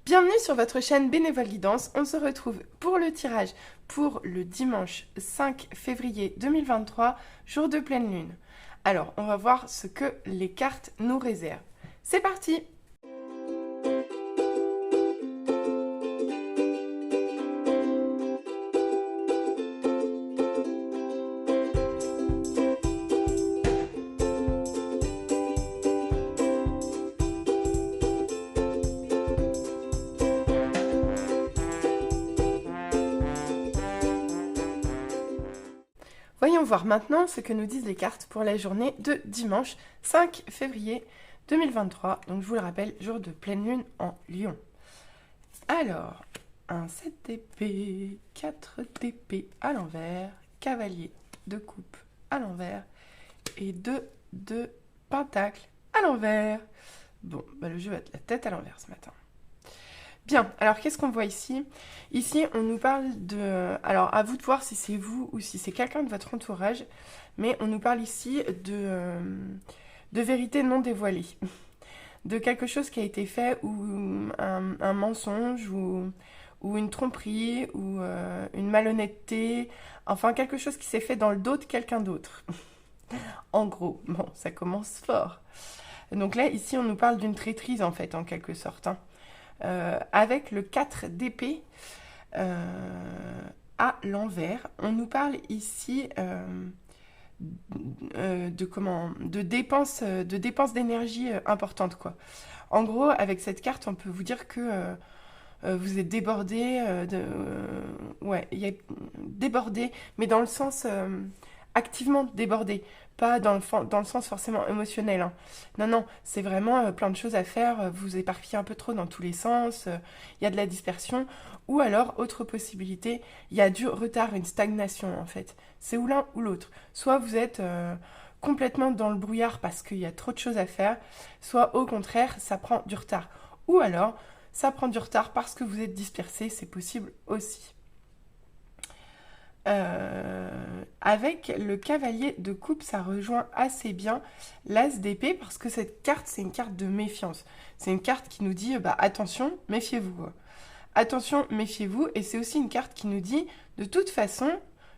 Bienvenue sur votre chaîne Bénévole Guidance. On se retrouve pour le tirage pour le dimanche 5 février 2023, jour de pleine lune. Alors, on va voir ce que les cartes nous réservent. C'est parti! Voyons voir maintenant ce que nous disent les cartes pour la journée de dimanche 5 février 2023. Donc je vous le rappelle, jour de pleine lune en Lion. Alors, un 7 d'épée, 4 d'épée à l'envers, cavalier de coupe à l'envers et 2 de pentacle à l'envers. Bon, le jeu va être la tête à l'envers ce matin. Bien, alors qu'est-ce qu'on voit ici? Ici, on nous parle de... Alors, à vous de voir si c'est vous ou si c'est quelqu'un de votre entourage, mais on nous parle ici de vérité non dévoilée, de quelque chose qui a été fait ou un mensonge ou une tromperie ou une malhonnêteté, enfin quelque chose qui s'est fait dans le dos de quelqu'un d'autre. En gros, bon, ça commence fort. Donc là, ici, on nous parle d'une traîtrise en fait, en quelque sorte, hein. Avec le 4 d'épée à l'envers. On nous parle ici de dépenses d'énergie importantes, quoi. En gros, avec cette carte, on peut vous dire que vous êtes débordé, ouais, il y a débordé, mais dans le sens activement débordé, pas dans le sens forcément émotionnel, hein. Non, non, c'est vraiment plein de choses à faire, vous éparpillez un peu trop dans tous les sens, il y a de la dispersion, ou alors, autre possibilité, il y a du retard, une stagnation en fait. C'est ou l'un ou l'autre. Soit vous êtes complètement dans le brouillard parce qu'il y a trop de choses à faire, soit au contraire, ça prend du retard. Ou alors, ça prend du retard parce que vous êtes dispersé, c'est possible aussi. Avec le cavalier de coupe, ça rejoint assez bien l'as d'épée parce que cette carte, c'est une carte de méfiance. C'est une carte qui nous dit, attention, méfiez-vous. Attention, méfiez-vous. Et c'est aussi une carte qui nous dit, de toute façon,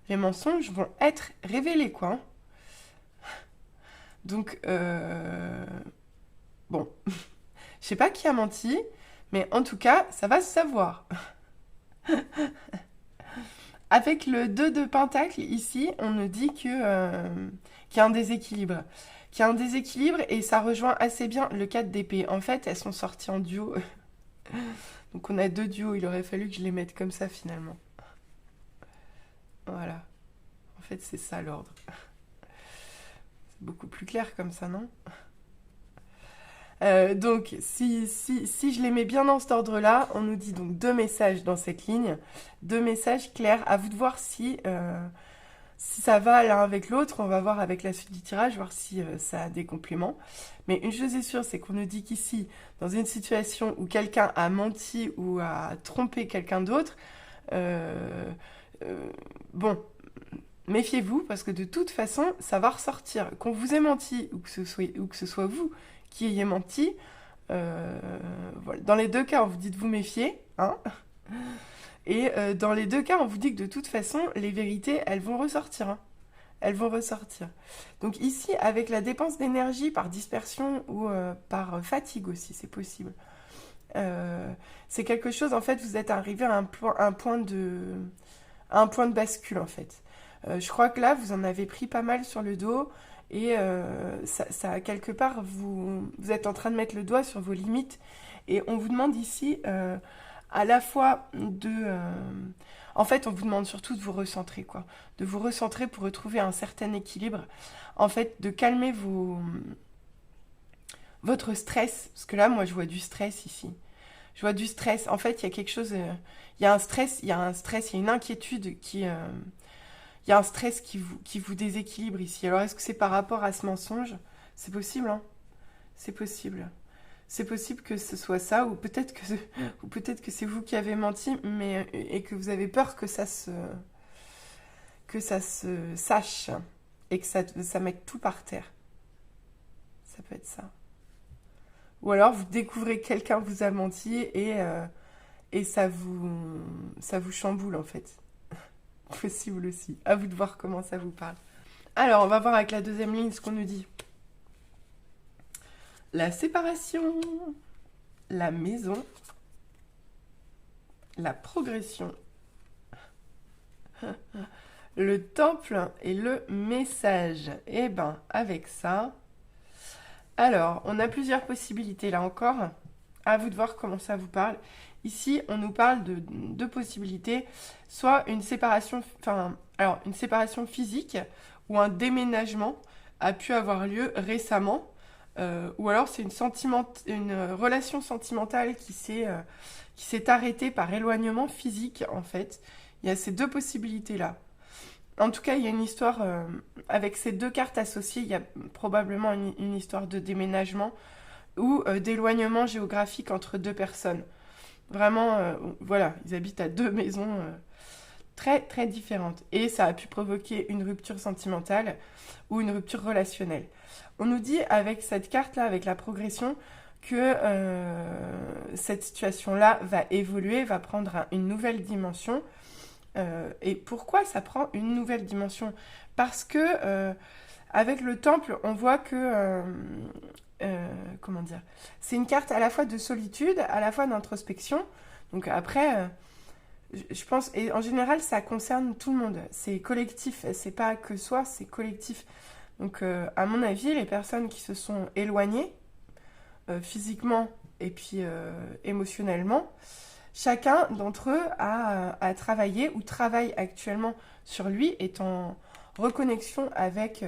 les mensonges vont être révélés, quoi. Donc, bon, je sais pas qui a menti, mais en tout cas, ça va se savoir. Avec le 2 de pentacle, ici, on nous dit qu'il y a un déséquilibre. Qu'il y a un déséquilibre et ça rejoint assez bien le 4 d'épée. En fait, elles sont sorties en duo. Donc on a deux duos, il aurait fallu que je les mette comme ça finalement. Voilà. En fait, c'est ça l'ordre. C'est beaucoup plus clair comme ça, non? Donc, si je les mets bien dans cet ordre-là, on nous dit donc deux messages dans cette ligne, deux messages clairs. À vous de voir si ça va l'un avec l'autre. On va voir avec la suite du tirage, voir si ça a des compléments. Mais une chose est sûre, c'est qu'on nous dit qu'ici, dans une situation où quelqu'un a menti ou a trompé quelqu'un d'autre, bon, méfiez-vous parce que de toute façon, ça va ressortir. Qu'on vous ait menti ou que ce soit vous qui ayez menti, voilà. Dans les deux cas, on vous dit de vous méfier, hein. Et dans les deux cas, on vous dit que de toute façon, les vérités, elles vont ressortir, hein. Elles vont ressortir. Donc ici, avec la dépense d'énergie par dispersion ou par fatigue aussi, c'est possible. C'est quelque chose, en fait, vous êtes arrivé à un point de bascule, en fait. Je crois que là, vous en avez pris pas mal sur le dos et ça quelque part, vous êtes en train de mettre le doigt sur vos limites et on vous demande ici à la fois en fait, on vous demande surtout de vous recentrer, quoi. De vous recentrer pour retrouver un certain équilibre. En fait, de calmer votre stress. Parce que là, moi, je vois du stress ici. Je vois du stress. En fait, il y a quelque chose... il y a un stress, il y a une inquiétude qui... il y a un stress qui vous déséquilibre ici. Alors, est-ce que c'est par rapport à ce mensonge? C'est possible, hein? C'est possible. c'est possible que ce soit ça, ou peut-être que c'est vous qui avez menti, et que vous avez peur que ça se sache et que ça mette tout par terre. Ça peut être ça. Ou alors vous découvrez que quelqu'un vous a menti et ça vous chamboule en fait. Possible aussi. À vous de voir comment ça vous parle. Alors, on va voir avec la deuxième ligne ce qu'on nous dit. La séparation, la maison, la progression, le temple et le message. Et ben, avec ça... Alors, on a plusieurs possibilités là encore. À vous de voir comment ça vous parle. Ici, on nous parle de deux possibilités. Soit une séparation, une séparation physique ou un déménagement a pu avoir lieu récemment. Ou alors c'est une relation sentimentale qui s'est arrêtée par éloignement physique en fait. Il y a ces deux possibilités-là. En tout cas, il y a une histoire, avec ces deux cartes associées, il y a probablement une histoire de déménagement ou d'éloignement géographique entre deux personnes. Vraiment, voilà, ils habitent à deux maisons très très différentes. Et ça a pu provoquer une rupture sentimentale ou une rupture relationnelle. On nous dit avec cette carte-là, avec la progression, que cette situation-là va évoluer, va prendre une nouvelle dimension. Et pourquoi ça prend une nouvelle dimension? Parce que avec le temple, on voit que comment dire, c'est une carte à la fois de solitude, à la fois d'introspection. Donc après, je pense, et en général, ça concerne tout le monde. C'est collectif, c'est pas que soi, c'est collectif. Donc à mon avis, les personnes qui se sont éloignées physiquement et puis émotionnellement, chacun d'entre eux a travaillé ou travaille actuellement sur lui, est en reconnexion avec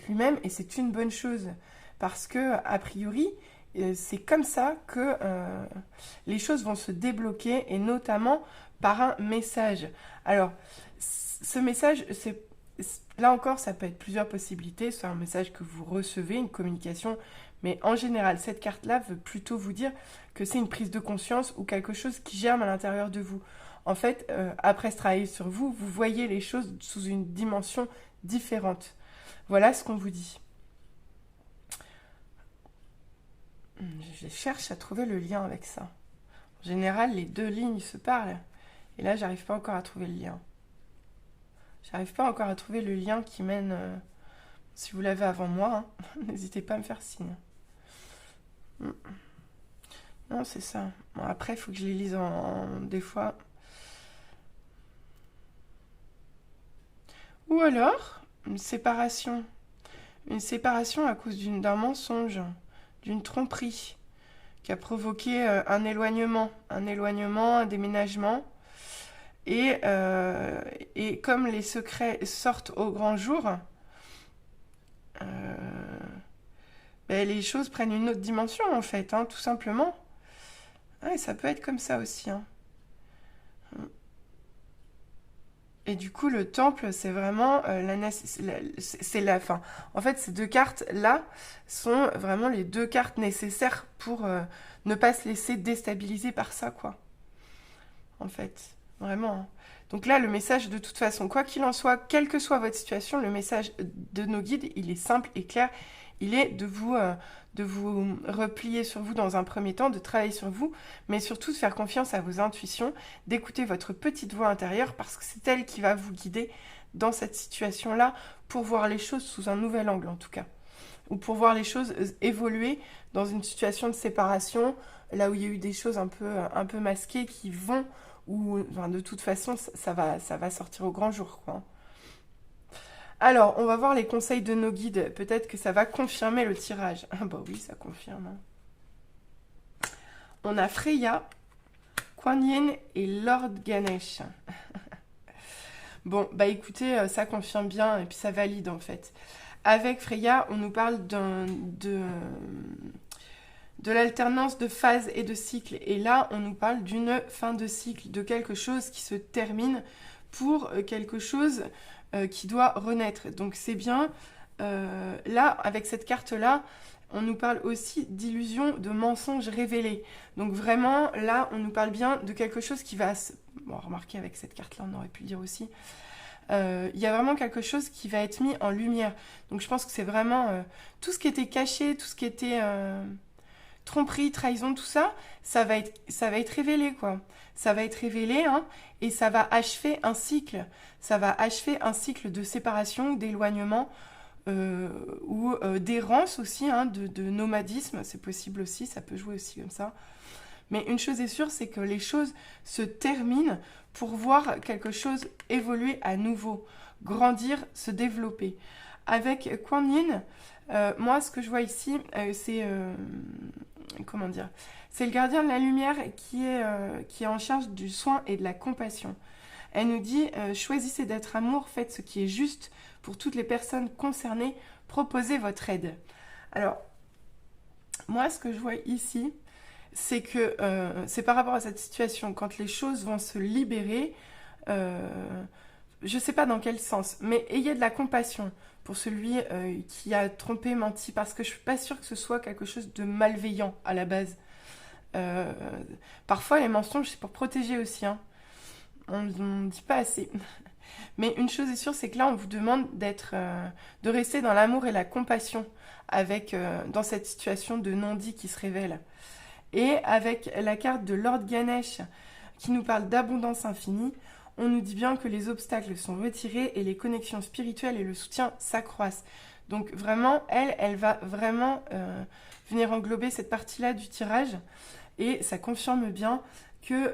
lui-même, et c'est une bonne chose parce que a priori c'est comme ça que les choses vont se débloquer, et notamment par un message. Alors ce message, là encore, ça peut être plusieurs possibilités, soit un message que vous recevez, une communication, mais en général, cette carte-là veut plutôt vous dire que c'est une prise de conscience ou quelque chose qui germe à l'intérieur de vous. En fait, après ce travail sur vous, vous voyez les choses sous une dimension différente. Voilà ce qu'on vous dit. Je cherche à trouver le lien avec ça. En général, les deux lignes se parlent, et là, j'arrive pas encore à trouver le lien. J'arrive pas encore à trouver le lien qui mène... si vous l'avez avant moi, hein, n'hésitez pas à me faire signe. Non, c'est ça. Bon, après, il faut que je les lise des fois. Ou alors, une séparation. Une séparation à cause d'un mensonge, d'une tromperie, qui a provoqué un éloignement, un déménagement. Et comme les secrets sortent au grand jour, les choses prennent une autre dimension, en fait, hein, tout simplement. Ouais, ça peut être comme ça aussi. Hein. Et du coup, le temple, c'est vraiment c'est la fin. En fait, ces deux cartes-là sont vraiment les deux cartes nécessaires pour ne pas se laisser déstabiliser par ça, quoi. En fait, vraiment. Hein. Donc là, le message, de toute façon, quoi qu'il en soit, quelle que soit votre situation, le message de nos guides, il est simple et clair. Il est de vous replier sur vous dans un premier temps, de travailler sur vous, mais surtout de faire confiance à vos intuitions, d'écouter votre petite voix intérieure, parce que c'est elle qui va vous guider dans cette situation-là pour voir les choses sous un nouvel angle, en tout cas. Ou pour voir les choses évoluer dans une situation de séparation, là où il y a eu des choses un peu masquées qui vont, ou enfin, de toute façon, ça va sortir au grand jour, quoi. Alors, on va voir les conseils de nos guides. Peut-être que ça va confirmer le tirage. Ah bah oui, ça confirme. Hein. On a Freya, Kuan Yin et Lord Ganesh. Bon, bah écoutez, ça confirme bien et puis ça valide en fait. Avec Freya, on nous parle de l'alternance de phases et de cycles. Et là, on nous parle d'une fin de cycle, de quelque chose qui se termine pour quelque chose qui doit renaître. Donc c'est bien, là, avec cette carte-là, on nous parle aussi d'illusions, de mensonges révélés. Donc vraiment, là, on nous parle bien de quelque chose qui va... Bon, remarquez, avec cette carte-là, on aurait pu le dire aussi. Il y a vraiment quelque chose qui va être mis en lumière. Donc je pense que c'est vraiment tout ce qui était caché, tout ce qui était tromperie, trahison, tout ça, ça va être révélé, quoi. Ça va être révélé, hein, et ça va achever un cycle. Ça va achever un cycle de séparation, d'éloignement, ou d'errance aussi, hein, de nomadisme, c'est possible aussi, ça peut jouer aussi comme ça. Mais une chose est sûre, c'est que les choses se terminent pour voir quelque chose évoluer à nouveau, grandir, se développer. Avec Kuan Yin, moi ce que je vois ici, c'est... comment dire ? C'est le gardien de la lumière qui est en charge du soin et de la compassion. Elle nous dit choisissez d'être amour, faites ce qui est juste pour toutes les personnes concernées, proposez votre aide. Alors, moi, ce que je vois ici, c'est que c'est par rapport à cette situation, quand les choses vont se libérer, je ne sais pas dans quel sens, mais ayez de la compassion pour celui qui a trompé, menti, parce que je ne suis pas sûre que ce soit quelque chose de malveillant à la base. Parfois, les mensonges, c'est pour protéger aussi, hein. On ne dit pas assez. Mais une chose est sûre, c'est que là, on vous demande de rester dans l'amour et la compassion dans cette situation de non-dit qui se révèle. Et avec la carte de Lord Ganesh, qui nous parle d'abondance infinie, on nous dit bien que les obstacles sont retirés et les connexions spirituelles et le soutien s'accroissent. Donc vraiment, elle va vraiment venir englober cette partie-là du tirage. Et ça confirme bien que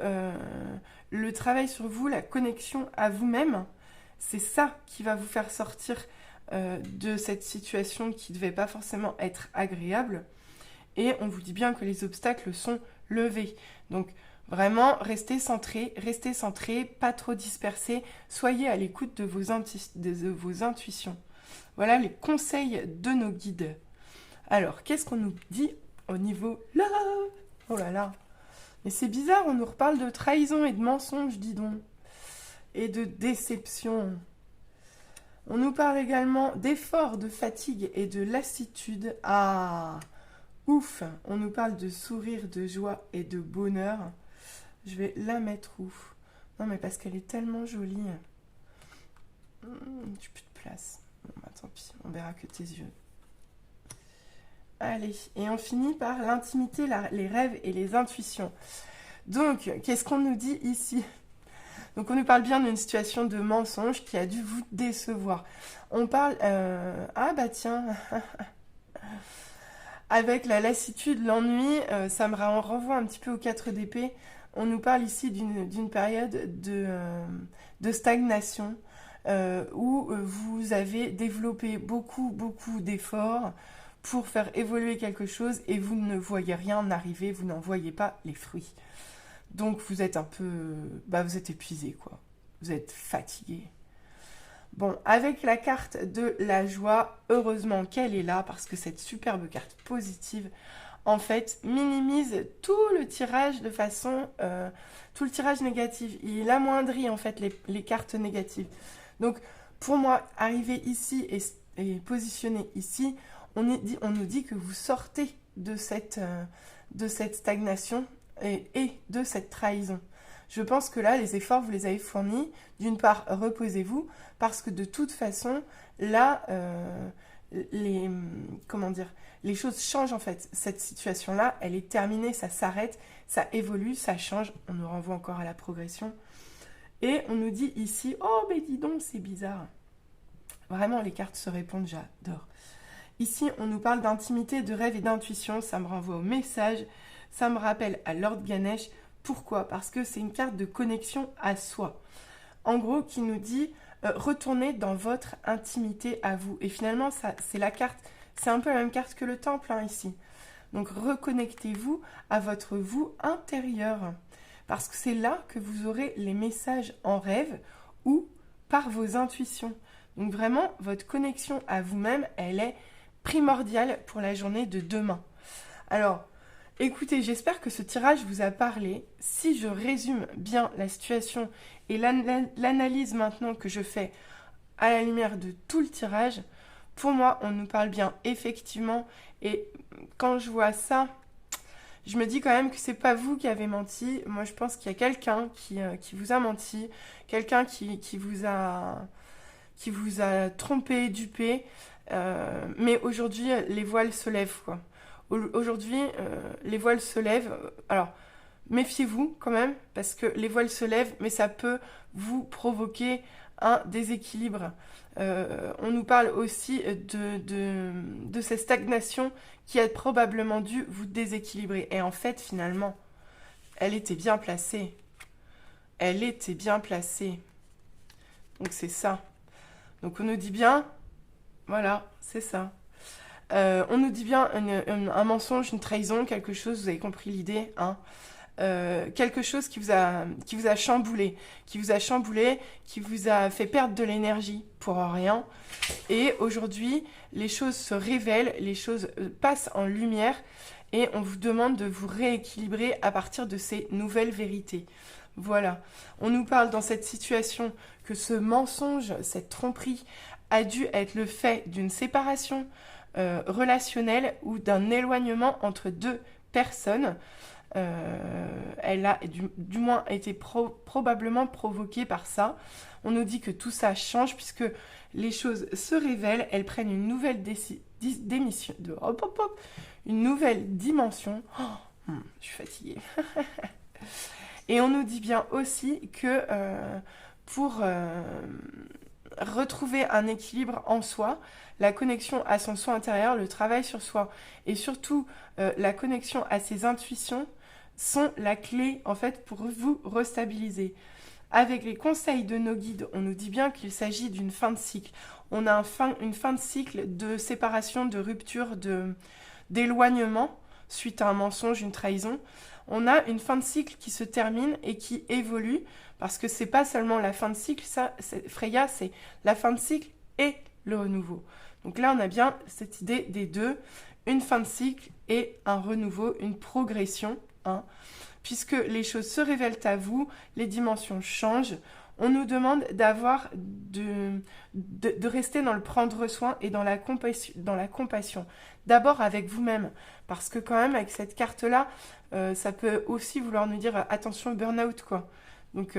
le travail sur vous, la connexion à vous-même, c'est ça qui va vous faire sortir de cette situation qui ne devait pas forcément être agréable. Et on vous dit bien que les obstacles sont levés. Donc vraiment, restez centrés, pas trop dispersés, soyez à l'écoute de vos intuitions. Voilà les conseils de nos guides. Alors, qu'est-ce qu'on nous dit au niveau love ? Oh là là. Mais c'est bizarre, on nous reparle de trahison et de mensonge, dis donc. Et de déception. On nous parle également d'efforts, de fatigue et de lassitude. Ah, ouf. On nous parle de sourire, de joie et de bonheur. Je vais la mettre où ? Non, mais parce qu'elle est tellement jolie. J'ai plus de place. Bon, bah tant pis, on verra que tes yeux. Allez, et on finit par l'intimité, les rêves et les intuitions. Donc, qu'est-ce qu'on nous dit ici ? Donc, on nous parle bien d'une situation de mensonge qui a dû vous décevoir. On parle... Ah bah tiens avec la lassitude, l'ennui, ça me renvoie un petit peu aux 4 d'épée. On nous parle ici d'une période de stagnation où vous avez développé beaucoup d'efforts pour faire évoluer quelque chose et vous ne voyez rien arriver, vous n'en voyez pas les fruits. Donc vous êtes un peu... vous êtes épuisé, quoi. Vous êtes fatigué. Bon, avec la carte de la joie, heureusement qu'elle est là, parce que cette superbe carte positive, en fait, minimise tout le tirage de façon... tout le tirage négatif. Il amoindrit, en fait, les cartes négatives. Donc, pour moi, arriver ici et positionner ici, on nous dit que vous sortez de cette stagnation et de cette trahison. Je pense que là, les efforts, vous les avez fournis. D'une part, reposez-vous, parce que de toute façon, là, les choses changent en fait. Cette situation-là, elle est terminée, ça s'arrête, ça évolue, ça change. On nous renvoie encore à la progression. Et on nous dit ici, oh, mais dis donc, c'est bizarre. Vraiment, les cartes se répondent, j'adore. Ici, on nous parle d'intimité, de rêve et d'intuition. Ça me renvoie au message. Ça me rappelle à Lord Ganesh. Pourquoi ? Parce que c'est une carte de connexion à soi. En gros, qui nous dit retournez dans votre intimité à vous. Et finalement, ça, c'est la carte, c'est un peu la même carte que le temple ici. Donc, reconnectez-vous à votre vous intérieur. Parce que c'est là que vous aurez les messages en rêve ou par vos intuitions. Donc, vraiment, votre connexion à vous-même, elle est primordiale pour la journée de demain. Alors, écoutez, j'espère que ce tirage vous a parlé. Si je résume bien la situation et l'analyse maintenant que je fais à la lumière de tout le tirage, pour moi, on nous parle bien effectivement Et quand je vois ça, je me dis quand même que c'est pas vous qui avez menti. Moi, je pense qu'il y a quelqu'un qui vous a menti, quelqu'un qui vous a trompé, dupé. Mais aujourd'hui, les voiles se lèvent, quoi. Aujourd'hui, les voiles se lèvent. Alors, méfiez-vous quand même, parce que les voiles se lèvent, mais ça peut vous provoquer un déséquilibre. On nous parle aussi de cette stagnation qui a probablement dû vous déséquilibrer. Et en fait, finalement, elle était bien placée. Elle était bien placée. Donc c'est ça. Donc on nous dit bien, voilà, c'est ça. On nous dit bien un mensonge, une trahison, quelque chose, vous avez compris l'idée, hein. Quelque chose qui vous a chamboulé, qui vous a fait perdre de l'énergie pour rien. Et aujourd'hui, les choses se révèlent, les choses passent en lumière et on vous demande de vous rééquilibrer à partir de ces nouvelles vérités. Voilà. On nous parle dans cette situation que ce mensonge, cette tromperie, a dû être le fait d'une séparation relationnelle ou d'un éloignement entre deux personnes. Elle a du moins été probablement provoquée par ça. On nous dit que tout ça change puisque les choses se révèlent, elles prennent une nouvelle une nouvelle dimension. Je suis fatiguée. Et on nous dit bien aussi que pour retrouver un équilibre en soi, la connexion à son soi intérieur, le travail sur soi et surtout la connexion à ses intuitions sont la clé en fait pour vous restabiliser. Avec les conseils de nos guides, on nous dit bien qu'il s'agit d'une fin de cycle. On a une fin de cycle de séparation, de rupture, d'éloignement suite à un mensonge, une trahison. On a une fin de cycle qui se termine et qui évolue parce que c'est pas seulement la fin de cycle, Freya, c'est la fin de cycle et le renouveau. Donc là, on a bien cette idée des deux, une fin de cycle et un renouveau, une progression, hein, puisque les choses se révèlent à vous, les dimensions changent. On nous demande de rester dans le prendre soin et dans la compassion. D'abord avec vous-même, parce que quand même avec cette carte-là, ça peut aussi vouloir nous dire attention burn-out, quoi. Donc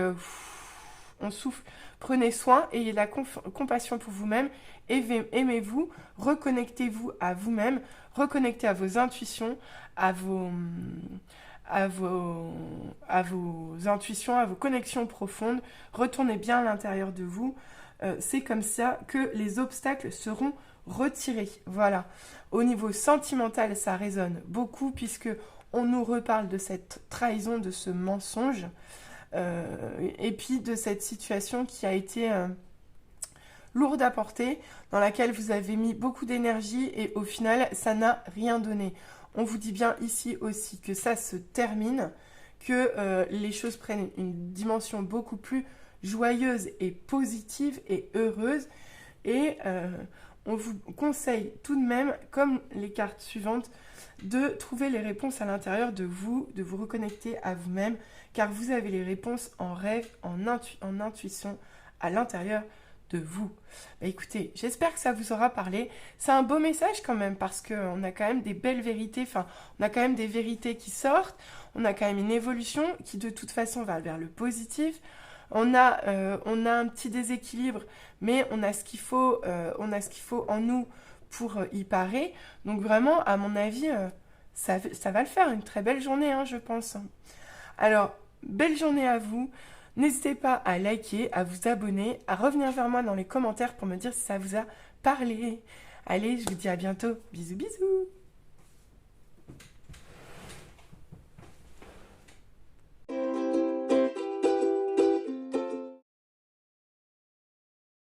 on souffle, prenez soin, ayez de la compassion pour vous-même, aimez-vous, reconnectez-vous à vous-même, reconnectez à vos intuitions, à vos intuitions, à vos connexions profondes, retournez bien à l'intérieur de vous. C'est comme ça que les obstacles seront retirés. Voilà. Au niveau sentimental, ça résonne beaucoup puisque on nous reparle de cette trahison, de ce mensonge, et puis de cette situation qui a été lourde à porter, dans laquelle vous avez mis beaucoup d'énergie et au final, ça n'a rien donné. On vous dit bien ici aussi que ça se termine, que les choses prennent une dimension beaucoup plus joyeuse et positive et heureuse. Et on vous conseille tout de même, comme les cartes suivantes, de trouver les réponses à l'intérieur de vous reconnecter à vous-même, car vous avez les réponses en rêve, en intuition à l'intérieur de vous. Bah, écoutez, j'espère que ça vous aura parlé. C'est un beau message quand même parce qu'on a quand même des belles vérités, enfin on a quand même des vérités qui sortent, on a quand même une évolution qui de toute façon va vers le positif. On a un petit déséquilibre, mais on a ce qu'il faut en nous pour y parer. Donc vraiment, à mon avis, ça va le faire. Une très belle journée, hein, je pense. Alors, belle journée à vous. N'hésitez pas à liker, à vous abonner, à revenir vers moi dans les commentaires pour me dire si ça vous a parlé. Allez, je vous dis à bientôt. Bisous, bisous.